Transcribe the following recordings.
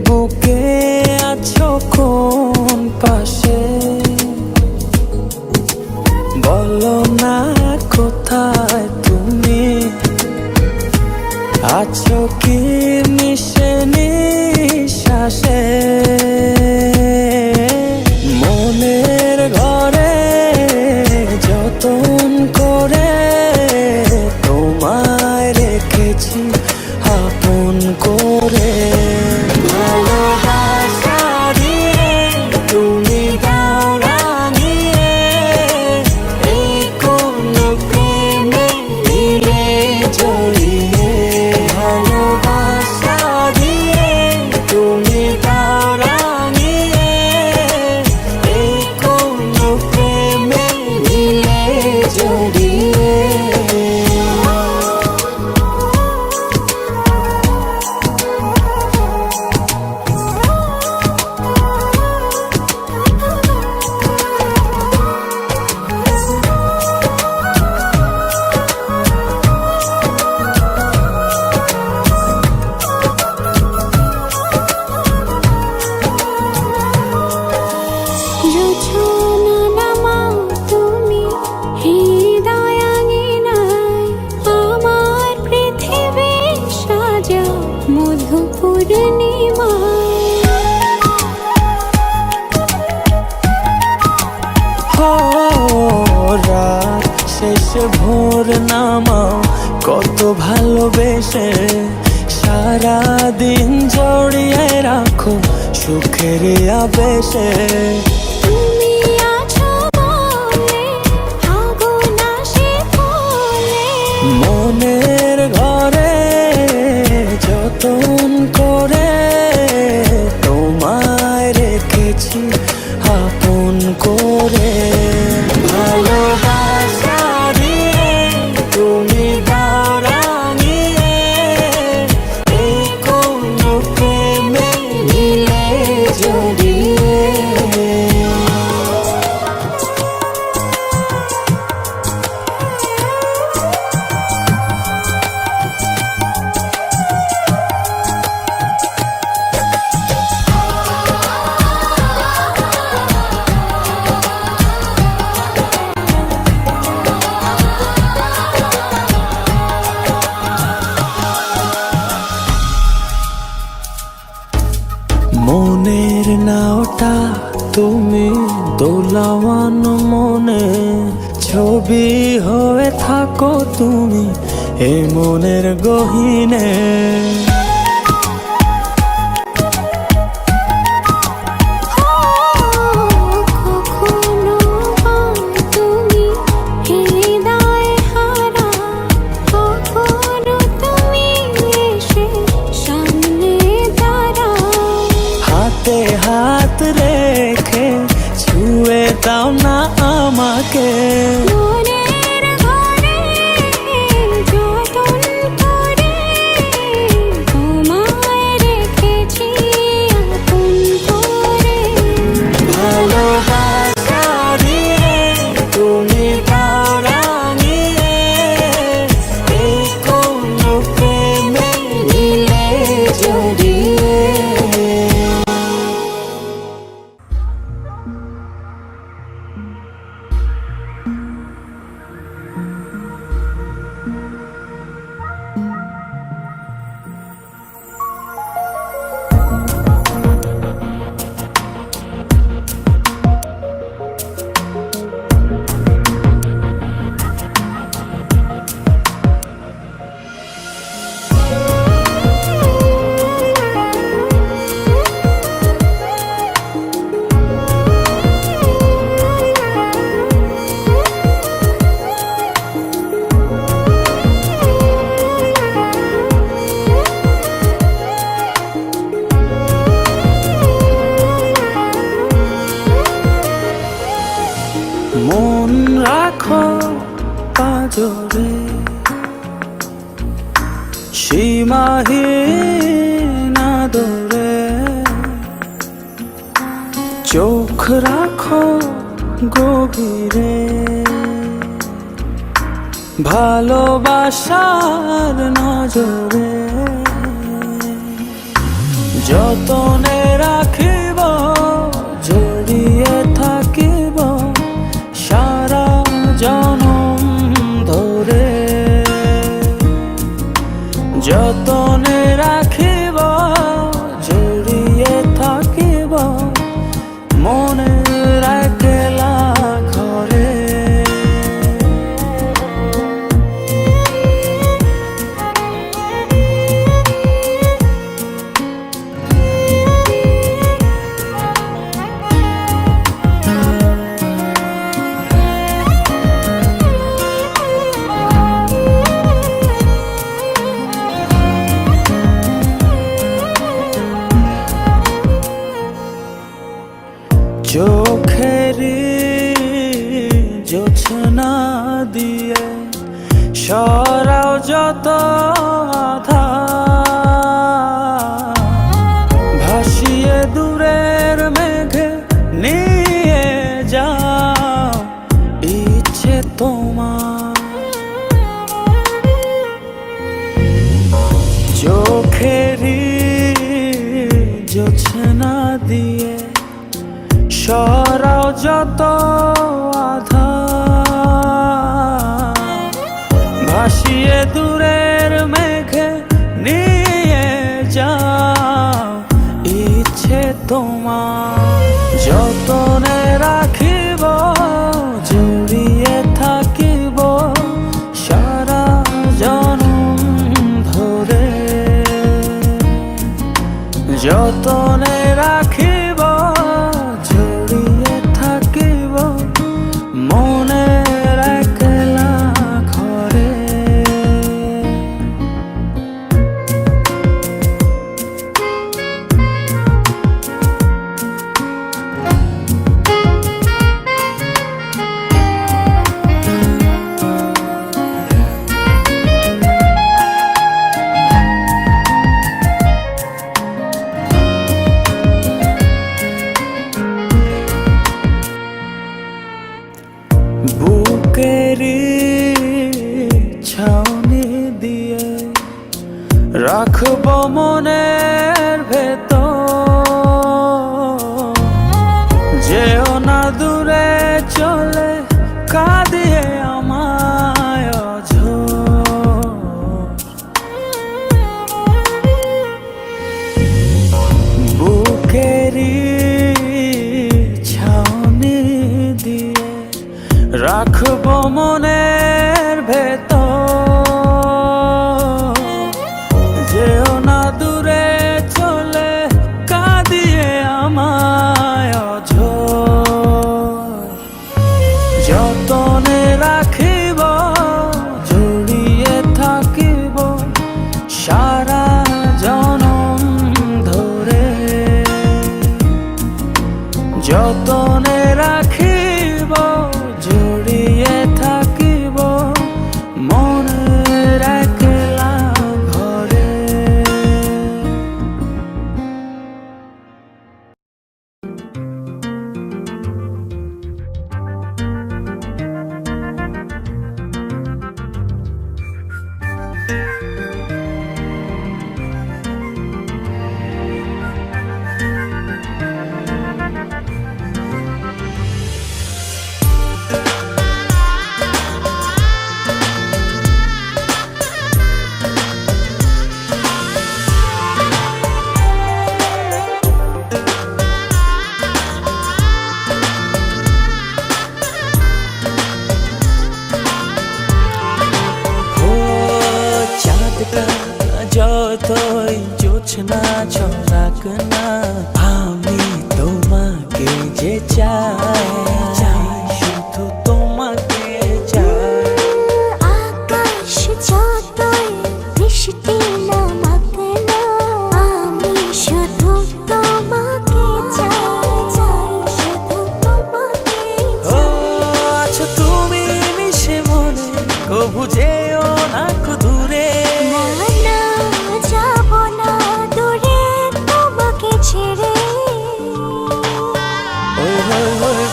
বুকে আছো কোন পাশে, বলো না কোথায় তুমি আছো কি মিশে নিঃশ্বাসে। মনের ঘরে যতন করে তোমায় রেখেছি আপন করে। ভালোবাসা দিয়ে তুমি দাও রাঙিয়ে, এই কোন প্রেমে দিলে জড়িয়ে। ভালোবাসা দিয়ে তুমি দাও রাঙিয়ে, এই কোন প্রেমে দিলে জড়িয়ে। রাত শেষে ভোর নামাও কত ভালোবেসে, সারাদিন জড়িয়ে রাখো সুখের আবেশে। মনের ঘরে যতন করে তোমায় রেখেছি আপন করে। ভালোবাসা দিয়ে তুমি দাও রাঙিয়ে, এই কোন প্রেমে দিলে জড়িয়ে। মনের নাওটা তুমি দোলাওয়ান মনে, ছবি হয়ে থাকো তুমি এ মনের গহীনে। হাত রেখে ছুঁয়ে দাও না আমাকে, মনের ঘরে যতন করে তোমায় রেখেছি আপন করে। ভালোবাসা দিয়ে তুমি দাও রাঙিয়ে, এই কোন প্রেমে দিলে জড়িয়ে। মন রাখো পাজরে, সীমাহীন আদরে, চোখ রাখো গভীরে, ভালোবাসার নজরে। যতনে রাখিব জড়িয়ে থাকিব সারা জনম ধরে, যতনে রাখিব জড়িয়ে থাকিব মনের একলা ঘরে। চোখেরই জোছনা দিয়ে সরাও যত আধার, ভাসিয়ে দূরের মেঘে নিয়ে যাও ইচ্ছে তোমার। চোখেরই জোছনা দিয়ে সরাও যত আধার, ভাসিয়ে দূরের মেঘে নিয়ে যাও ইচ্ছে তোমার। যতনে রাখিব জড়িয়ে থাকিব সারা জনম ধরে, যতনে রাখিব জড়িয়ে থাকিব মনের একলা ঘরে। বুকেরই ছাউনি দিয়ে রাখব মনের ভেতর, যেও না দূরে চলে কাঁদিয়ে আমায় অঝোর। বুকেরই ছাউনি দিয়ে রাখব মনের ভেতর, যেও না দূরে চলে কাঁদিয়ে আমায় অঝোর। যতনে রাখিব জড়িয়ে থাকিব সারা জনম ধরে, যতনে রাখিব জড়িয়ে থাকিব মনের একলা ঘরে। যতই জোছনা ছড়াক না আমি তোমাকে যে চাই, শুধু তোমাকে চাই। আকাশ যতই বৃষ্টি নামাক না আমি শুধু তোমাকে চাই, শুধু তোমাকে ও আছো তুমি মিশে মনে, কবু যেও না দূরে। ছেড়ে ওই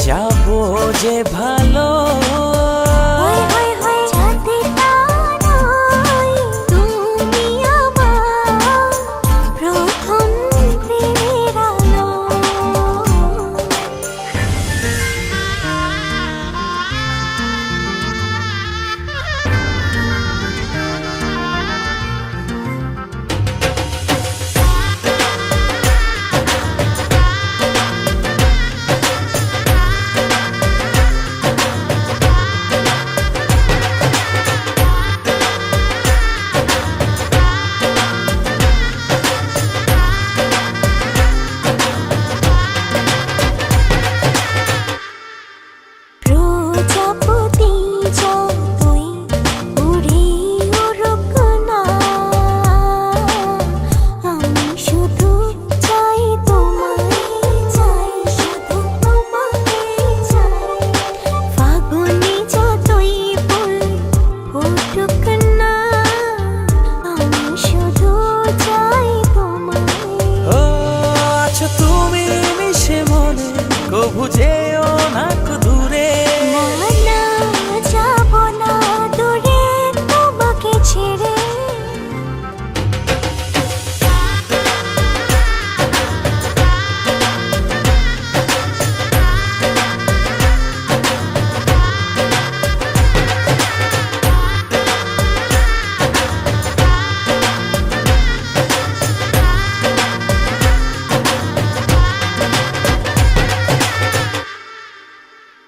যাবো যে ভালো। হই হই হই চাঁদের তারায় তুমি আমার প্রথম প্রেমের আলো। প্রজাপতি যতই উড়ে উড়ুক না, আমি শুধু চাই তোমায়, চাই শুধু তোমাকে চাই। ফাগুনে যতই ফুল ফুটুক না, আমি শুধু চাই তোমায়। ও আছো তুমি মিশে মনে, কভু যেও না কো দূরে। না না যাব না দূরে তোমাকে ছেড়ে।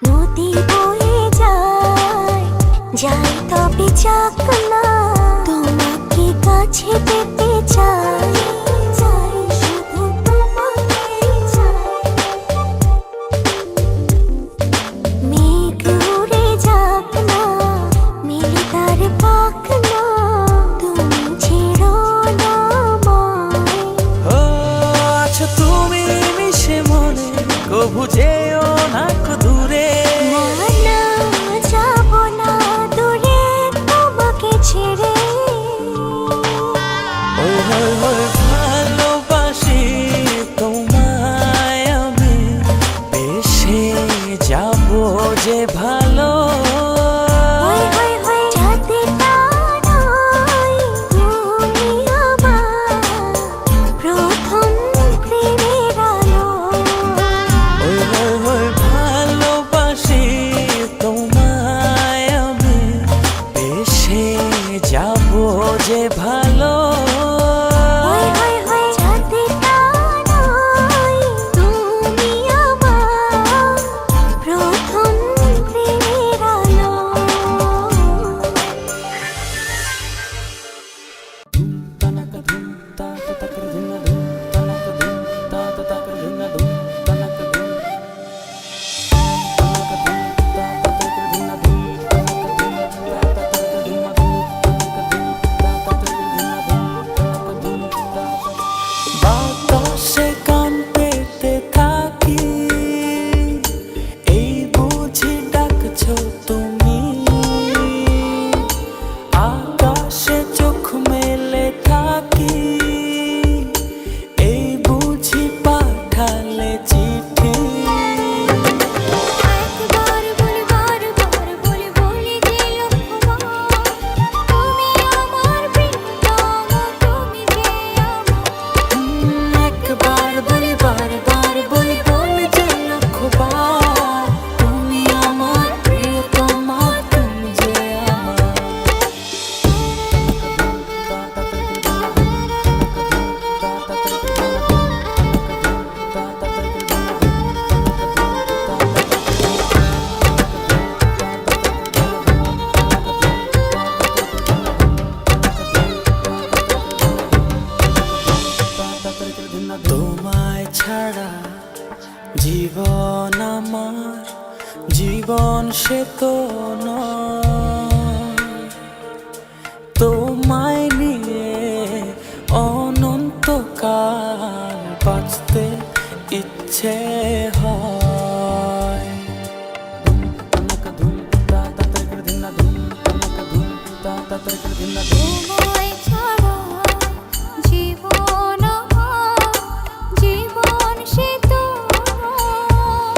নদী বয়ে যায়, যাই তবে যাক না, তোমাকে কাছে পেতে চাই, চাই শুধু তোমাকে চাই। মেঘ উড়ে যাক না, মিলে তার পাক না, তুমি ছেড়ো না আমায়। ও আছো তুমি মিশে মনে, কভু যেও না কো দূরে। না না যাব না দূরে তোমাকে ছেড়ে। ওই হই হই ভালোবাসি তোমায় আমি, বেশে যাবো যে ভালো। হই হই হই চাঁদের তারায় তুমি আমার প্রথম প্রেমের আলো। ওই হই হই ভালোবাসি তোমায় আমি, বেশে যাবো যে ভালো। হই হই হই চাঁদের তারায় তুমি আমার প্রথম প্রেমের আলো। বাতাসে কান পেতে থাকি, এই বুঝি ডাকছো তুমি। আকাশে চোখ মেলে থাকি, এই বুঝি পাঠালে চিঠি। একবার বলে বারবার বলে বলে যে লক্ষ্যবার, তুমি আমার প্রিয়তম, তুমি যে আমার। একবার বলে বারবার বলে বলে যে লক্ষ্যবার, তুমি আমার প্রিয়তমা, তুমি যে আমার। তোমায় ছাড়া জীবন আমার, জীবন সে তো নয়। তোমায় নিয়ে অনন্তকাল বাঁচতে ইচ্ছে হয়। তোমায় ছাড়া জীবন আমার, জীবন সে তো নয়।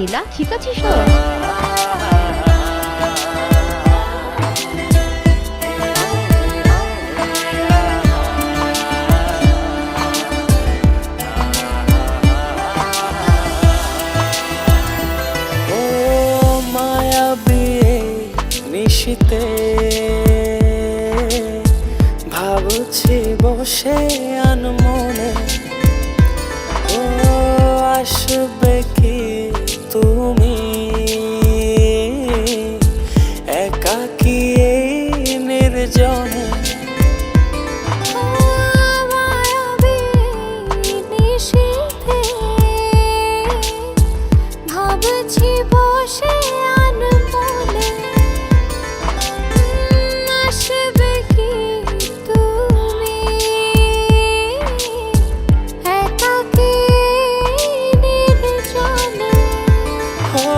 নীলা, ঠিক আছিস তো? ও মায়াবী নিশিতে ভাবছি বসে আনমনে, ও আসবে কি তুমি একাকী এই নির্জনে। মায়াবী নিশীথে ভাবছি বসে আনমনে, আসবে কি তুমি একাকী নির্জনে। ও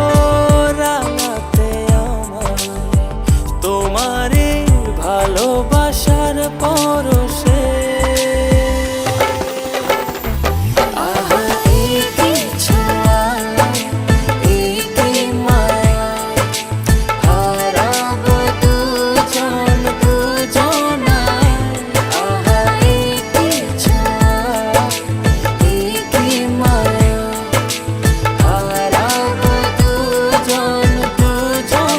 রাঙাতে আমার তোমারে ভালোবাসার পরশে, আহা এই কি ছোঁয়া, এই কি মায়া, হারাবো দুজন দুজনায়। আহা এই কি ছোঁয়া, এই কি মায়া, হারাবো দুজন দুজনায়।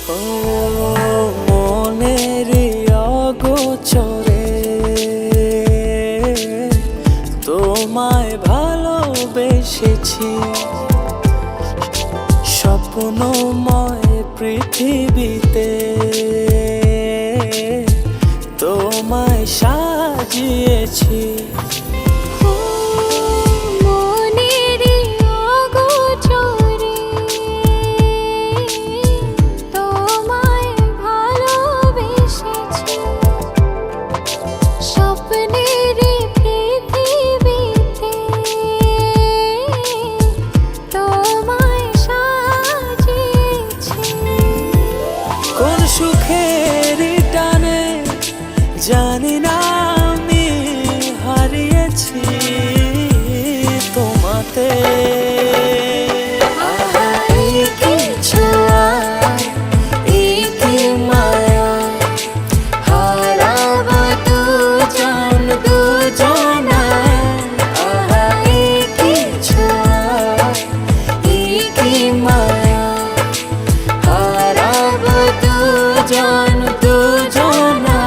ও মনের অগোচরে তোমায় ভালোবেসেছি, স্বপ্নময় পৃথিবীতে তোমায় সাজিয়েছি। মনের অগোচরে তোমায় ভালোবেসেছি, স্বপ্নের পৃথিবীতে তোমায় সাজিয়েছি। কোন সুখের টানে জানি না আমি হারিয়েছি তোমাতে। আহা এই কি ছোঁয়া, এই কি মায়া, হারাবো দুজন দুজনায়। আহা এই কি ছোঁয়া, এই কি মায়া, হারাবো দুজন দুজনায়।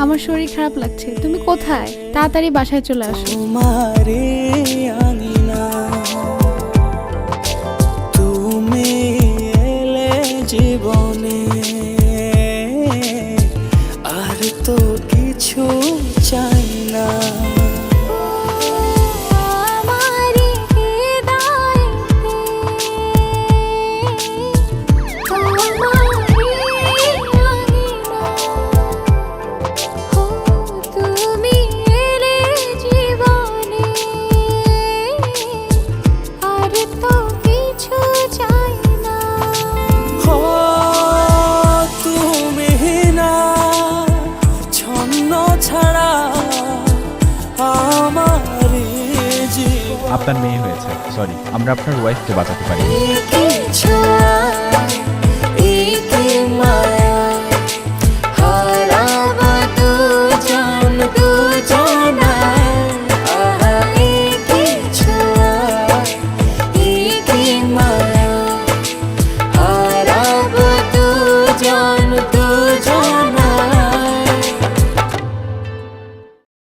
আমার শরীর খারাপ লাগছে, তুমি কোথায়? তাড়াতাড়ি বাসায় চলে আসো। তোমারে আঙিনা তুমি এলে জীবনে, আর তো কিছু চাই না। সরি, আমরা আপনার ওয়াইফকে বাঁচাতে পারি। রেখেছো